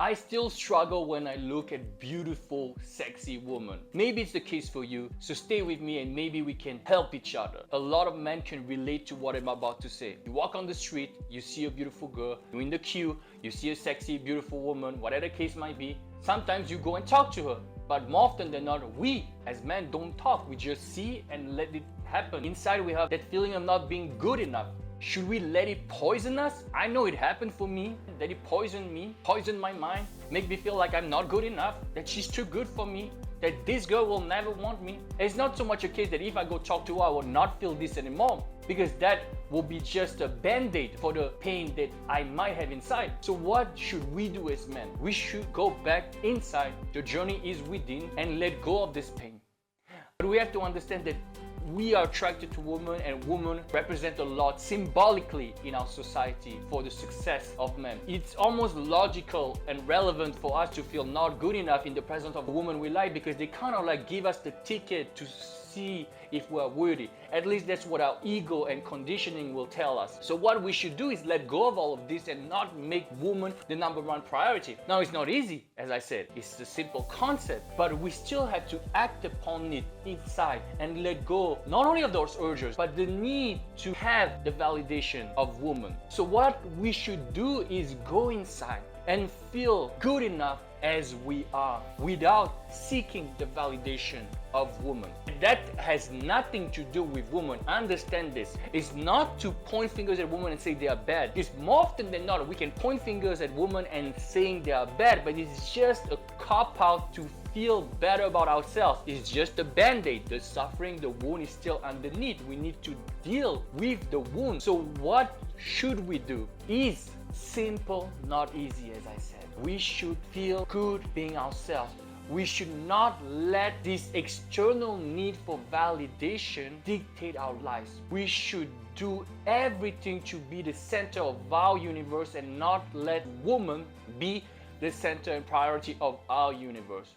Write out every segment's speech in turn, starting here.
I still struggle when I look at beautiful, sexy women. Maybe it's the case for you, so stay with me and maybe we can help each other. A lot of men can relate to what I'm about to say. You walk on the street, you see a beautiful girl, you're in the queue, you see a sexy, beautiful woman, whatever the case might be. Sometimes you go and talk to her, but more often than not, we as men don't talk. We just see and let it happen. Inside we have that feeling of not being good enough. Should we let it poison us? I know it happened for me. Let it poison me, poison my mind, make me feel like I'm not good enough, that she's too good for me, that this girl will never want me. It's not so much a case that if I go talk to her, I will not feel this anymore, because that will be just a band-aid for the pain that I might have inside. So what should we do as men? We should go back inside. The journey is within, and let go of this pain. But we have to understand that we are attracted to women, and women represent a lot symbolically in our society for the success of men. It's almost logical and relevant for us to feel not good enough in the presence of a woman we like, because they kind of like give us the ticket to see if we're worthy. At least that's what our ego and conditioning will tell us. So what we should do is let go of all of this and not make woman the #1 priority. Now, it's not easy, as I said. It's a simple concept, but we still have to act upon it inside and let go not only of those urges, but the need to have the validation of woman. So what we should do is go inside and feel good enough as we are, without seeking the validation of women. That has nothing to do with women. Understand this. It's not to point fingers at women and say they are bad. It's more often than not, we can point fingers at women and saying they are bad, but it's just a cop-out to feel better about ourselves. It's just a band-aid. The suffering, the wound is still underneath. We need to deal with the wound. So what should we do? Is simple, not easy, as I said. We should feel good being ourselves. We should not let this external need for validation dictate our lives. We should do everything to be the center of our universe and not let woman be the center and priority of our universe.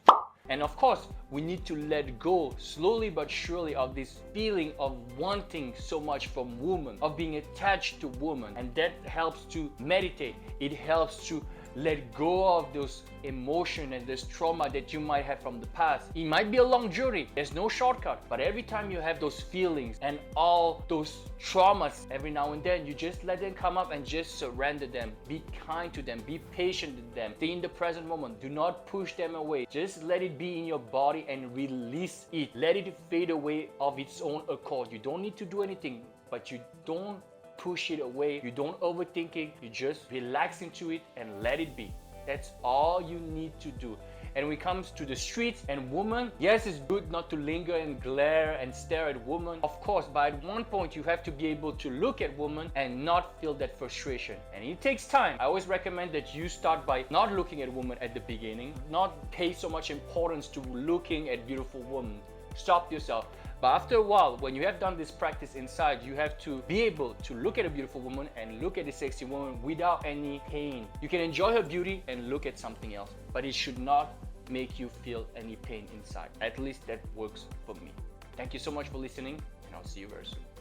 And of course, we need to let go slowly but surely of this feeling of wanting so much from women, of being attached to women. And that helps to meditate. It helps to let go of those emotions and this trauma that you might have from the past. It might be a long journey. There's no shortcut. But every time you have those feelings and all those traumas, every now and then, you just let them come up and just surrender them. Be kind to them. Be patient with them. Stay in the present moment. Do not push them away. Just let it be in your body and release it. Let it fade away of its own accord. You don't need to do anything, but you don't push it away. You don't overthink it. You just relax into it and let it be. That's all you need to do. And when it comes to the streets and women, yes, it's good not to linger and glare and stare at women, of course, but at one point you have to be able to look at women and not feel that frustration. And it takes time. I always recommend that you start by not looking at women at the beginning, not pay so much importance to looking at beautiful women. Stop yourself. But after a while, when you have done this practice inside, you have to be able to look at a beautiful woman and look at a sexy woman without any pain. You can enjoy her beauty and look at something else, but it should not make you feel any pain inside. At least that works for me. Thank you so much for listening, and I'll see you very soon.